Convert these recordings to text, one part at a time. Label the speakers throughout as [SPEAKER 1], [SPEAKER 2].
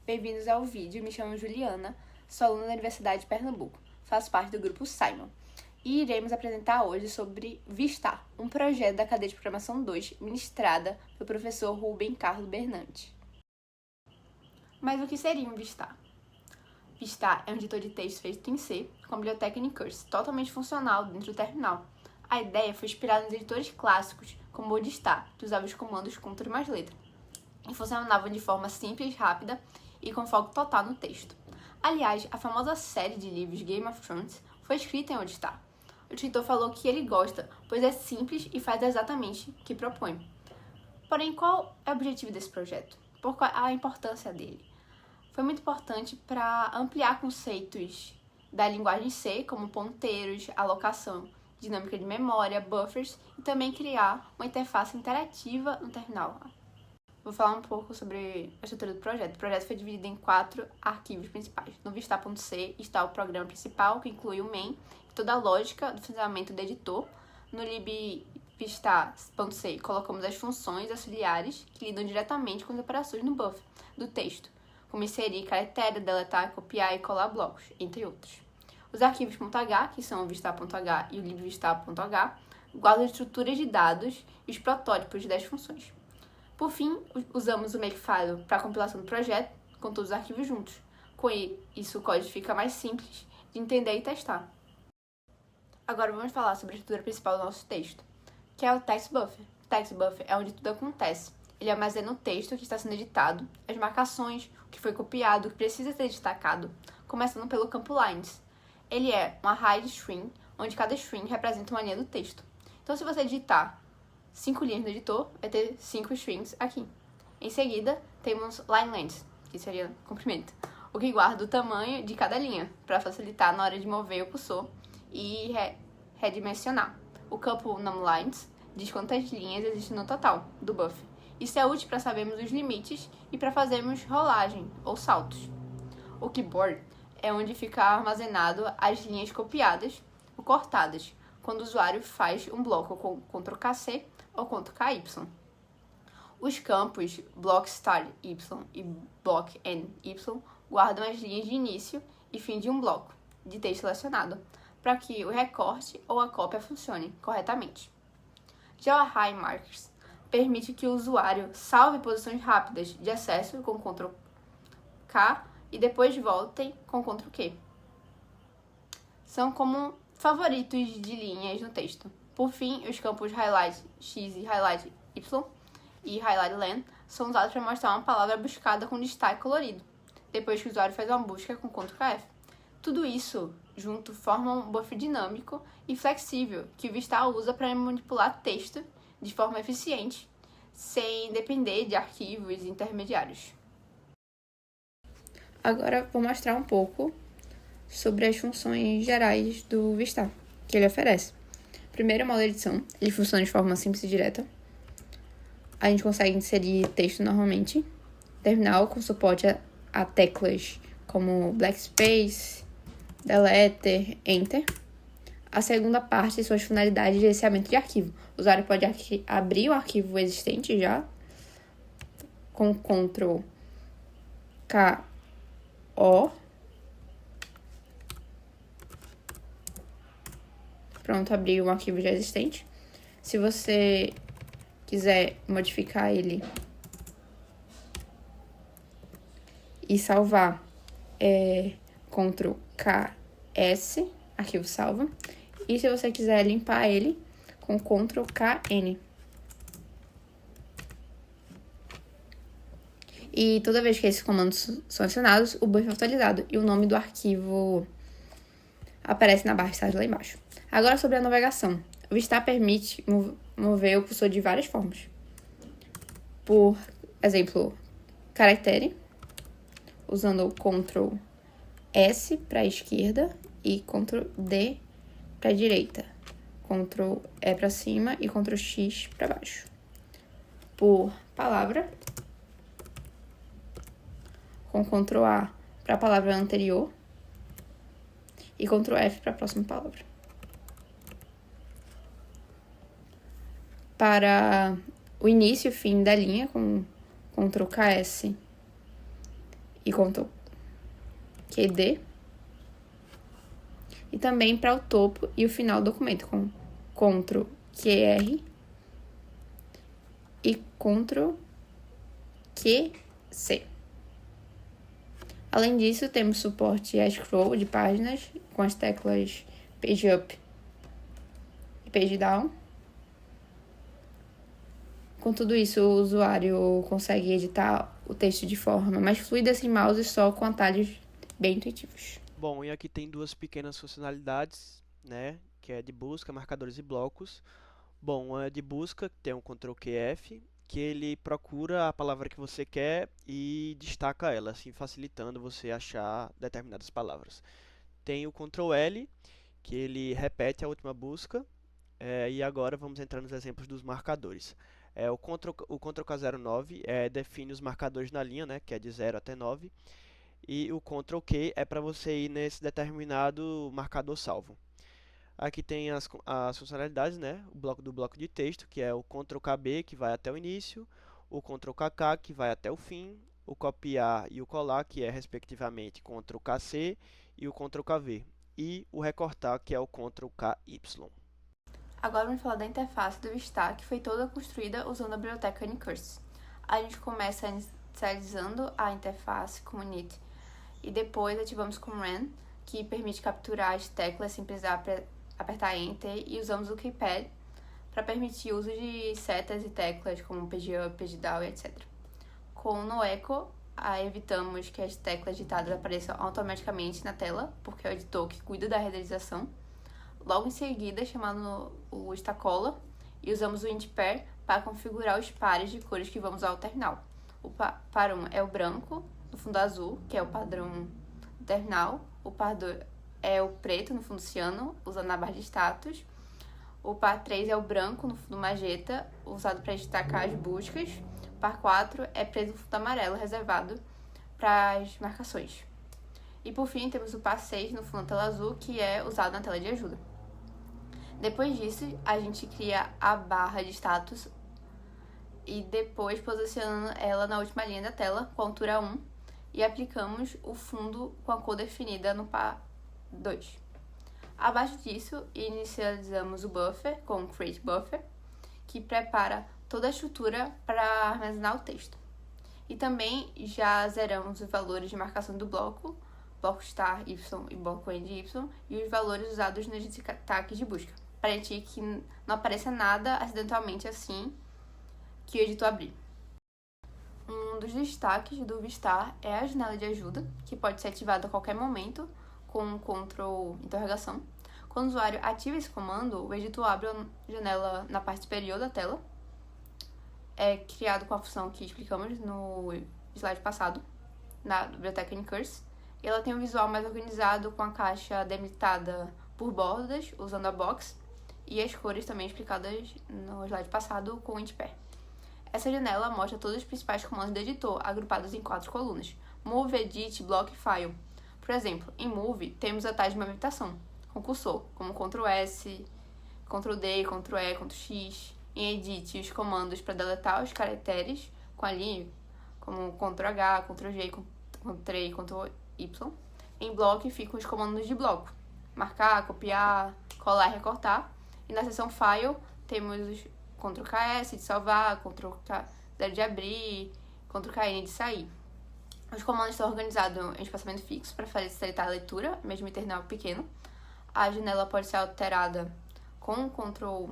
[SPEAKER 1] Bem-vindos ao vídeo, me chamo Juliana, sou aluna da Universidade de Pernambuco, faço parte do grupo Simon. E iremos apresentar hoje sobre Vistar, um projeto da cadeia de Programação 2, ministrada pelo professor Rubem Carlos Bernantes. Mas o que seria um Vistar? Vistar é um editor de texto feito em C, com biblioteca em curso, totalmente funcional dentro do terminal. A ideia foi inspirada nos editores clássicos, como o Wordistar, que usava os comandos Ctrl mais letra, e funcionavam de forma simples, rápida e com foco total no texto. Aliás, a famosa série de livros Game of Thrones foi escrita em Wordistar. O escritor falou que ele gosta, pois é simples e faz exatamente o que propõe. Porém, qual é o objetivo desse projeto? Por qual a importância dele? Foi muito importante para ampliar conceitos da linguagem C, como ponteiros, alocação dinâmica de memória, buffers, e também criar uma interface interativa no terminal. Vou falar um pouco sobre a estrutura do projeto. O projeto foi dividido em 4 arquivos principais. No Vistar.c está o programa principal, que inclui o main e toda a lógica do funcionamento do editor. No libvistar.c colocamos as funções auxiliares que lidam diretamente com as operações no buffer do texto, como inserir caractere, deletar, copiar e colar blocos, entre outros. Os arquivos .h, que são o Vistar.h e o libvistar.h, guardam estruturas de dados e os protótipos das funções. Por fim, usamos o Makefile para a compilação do projeto, com todos os arquivos juntos. Com isso, o código fica mais simples de entender e testar. Agora vamos falar sobre a estrutura principal do nosso texto, que é o Text Buffer. O Text Buffer é onde tudo acontece. Ele armazena o texto que está sendo editado, as marcações, o que foi copiado, o que precisa ser destacado, começando pelo campo lines. Ele é um array de string, onde cada string representa uma linha do texto. Então, se você digitar 5 linhas no editor, vai ter 5 strings aqui. Em seguida, temos line length, que seria comprimento, o que guarda o tamanho de cada linha, para facilitar na hora de mover o cursor e redimensionar. O campo numLines diz quantas linhas existem no total do buffer. Isso é útil para sabermos os limites e para fazermos rolagem ou saltos. O keyboard é onde fica armazenado as linhas copiadas ou cortadas, quando o usuário faz um bloco com Ctrl+KC ou Ctrl+KY. Os campos block_start_y e block_end_y guardam as linhas de início e fim de um bloco de texto selecionado, para que o recorte ou a cópia funcione corretamente. Já o array markers permite que o usuário salve posições rápidas de acesso com Ctrl+K e depois voltem com Ctrl+Q. São como favoritos de linhas no texto. Por fim, os campos highlight X e highlight Y e highlight len são usados para mostrar uma palavra buscada com destaque colorido, depois que o usuário faz uma busca com Ctrl+F. Tudo isso junto forma um buffer dinâmico e flexível que o Vistar usa para manipular texto de forma eficiente, sem depender de arquivos intermediários. Agora vou mostrar um pouco sobre as funções gerais do Vistar, que ele oferece. Primeiro, o modo edição. Ele funciona de forma simples e direta. A gente consegue inserir texto normalmente. Terminal com suporte a teclas como backspace, delete, enter. A segunda parte, suas finalidades de gerenciamento de arquivo. O usuário pode abrir o arquivo existente já, com Ctrl+K+O. Pronto, abriu um arquivo já existente. Se você quiser modificar ele e salvar, Ctrl+KS, arquivo salva. E se você quiser limpar ele, com Ctrl+KN. E toda vez que esses comandos são acionados, o buffer é atualizado e o nome do arquivo aparece na barra de estado lá embaixo. Agora sobre a navegação. O Vistar permite mover o cursor de várias formas. Por exemplo, caractere, usando o Ctrl+S para a esquerda e Ctrl+D para a direita. Ctrl+E para cima e Ctrl+X para baixo. Por palavra, com Ctrl+A para a palavra anterior e Ctrl+F para a próxima palavra. Para o início e fim da linha, com Ctrl+KS e Ctrl QD. E também para o topo e o final do documento, com Ctrl QR e Ctrl QC. Além disso, temos suporte a scroll de páginas com as teclas Page Up e Page Down. Com tudo isso, o usuário consegue editar o texto de forma mais fluida sem mouse, só com atalhos bem intuitivos.
[SPEAKER 2] Bom, e aqui tem duas pequenas funcionalidades, né, que é de busca, marcadores e blocos. Bom, uma é de busca, que tem um Ctrl QF, que ele procura a palavra que você quer e destaca ela, assim facilitando você achar determinadas palavras. Tem o Ctrl L, que ele repete a última busca, e agora vamos entrar nos exemplos dos marcadores. O Ctrl K09 define os marcadores na linha, né, que é de 0 até 9, e o Ctrl Q é para você ir nesse determinado marcador salvo. Aqui tem as funcionalidades, né? Do bloco de texto, que é o Ctrl KB, que vai até o início, o Ctrl KK, que vai até o fim, o copiar e o colar, que é respectivamente Ctrl KC e o Ctrl KV, e o recortar, que é o Ctrl KY.
[SPEAKER 1] Agora vamos falar da interface do Vista, que foi toda construída usando a biblioteca Unicurse. A gente começa inicializando a interface com o init e depois ativamos com Run, que permite capturar as teclas sem precisar apertar Enter, e usamos o Keypad para permitir o uso de setas e teclas como Page Up, Page Down, etc. Com no Echo, evitamos que as teclas digitadas apareçam automaticamente na tela, porque é o editor que cuida da renderização. Logo em seguida, chamando o Stacola, e usamos o IntPair para configurar os pares de cores que vamos ao terminal. O par 1 é o branco, no fundo azul, que é o padrão do terminal. O par 2 é o preto, no fundo ciano, usando na barra de status. O par 3 é o branco, no fundo magenta, usado para destacar as buscas. O par 4 é preto, no fundo amarelo, reservado para as marcações. E por fim, temos o par 6 no fundo da tela azul, que é usado na tela de ajuda. Depois disso, a gente cria a barra de status e depois posicionando ela na última linha da tela, com a altura 1, e aplicamos o fundo com a cor definida no par 2. Abaixo disso, inicializamos o buffer com o Create Buffer, que prepara toda a estrutura para armazenar o texto. E também já zeramos os valores de marcação do bloco star Y e bloco end Y, e os valores usados nos destaques de busca, para garantir que não apareça nada acidentalmente assim que o editor abrir. Um dos destaques do Vistar é a janela de ajuda, que pode ser ativada a qualquer momento com um Ctrl interrogação. Quando o usuário ativa esse comando, o editor abre a janela na parte superior da tela. É criado com a função que explicamos no slide passado, na biblioteca Unicurse. E ela tem um visual mais organizado, com a caixa delimitada por bordas, usando a box, e as cores também explicadas no slide passado com o IntPair. Essa janela mostra todos os principais comandos do editor, agrupados em 4 colunas: Move, Edit, Block e File. Por exemplo, em Move, temos atalhos de movimentação, com cursor, como Ctrl S, Ctrl D, Ctrl E, Ctrl X. Em Edit, os comandos para deletar os caracteres com a linha, como Ctrl H, Ctrl G, Ctrl 3, Ctrl Y. Em Block ficam os comandos de bloco: marcar, copiar, colar e recortar. E na seção File, temos os Ctrl KS de salvar, Ctrl K0 de abrir, Ctrl KN de sair. Os comandos estão organizados em espaçamento fixo para facilitar a leitura, mesmo em terminal pequeno. A janela pode ser alterada com o Ctrl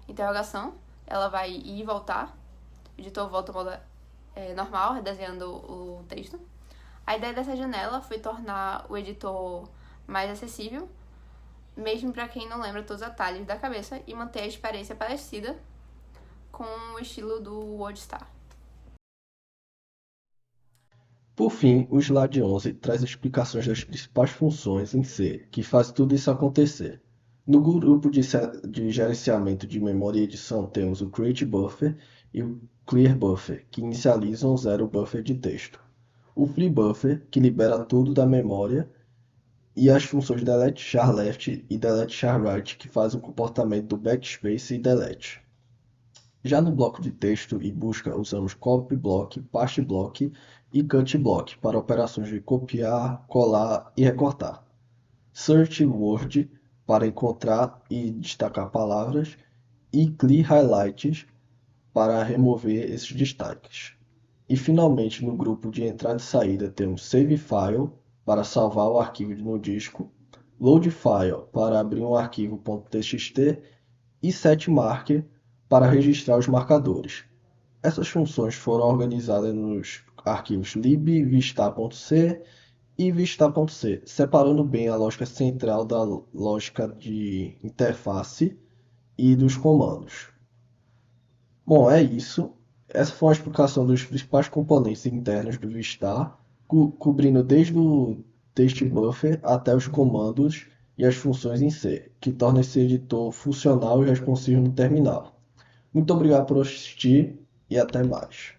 [SPEAKER 1] interrogação, ela vai ir e voltar. O editor volta ao modo normal, redesenhando o texto. A ideia dessa janela foi tornar o editor mais acessível, mesmo para quem não lembra todos os atalhos da cabeça, e manter a experiência parecida com o estilo do WordStar.
[SPEAKER 3] Por fim, o slide 11 traz explicações das principais funções em C, que faz tudo isso acontecer. No grupo de gerenciamento de memória e edição, temos o Create Buffer e o Clear Buffer, que inicializam ou zeram o buffer de texto. O Free Buffer, que libera tudo da memória, e as funções Delete Char Left e Delete Char Right, que fazem o comportamento do backspace e delete. Já no bloco de texto e busca, usamos Copy Block, Paste Block e Cut Block para operações de copiar, colar e recortar. Search Word para encontrar e destacar palavras e Clear Highlights para remover esses destaques. E finalmente no grupo de entrada e saída temos Save File para salvar o arquivo no disco, Load File para abrir um arquivo .txt e setMarker para registrar os marcadores. Essas funções foram organizadas nos arquivos lib.vista.c e vista.c, separando bem a lógica central da lógica de interface e dos comandos. Bom, é isso. Essa foi uma explicação dos principais componentes internos do Vistar, cobrindo desde o text buffer até os comandos e as funções em C, que torna esse editor funcional e responsivo no terminal. Muito obrigado por assistir e até mais.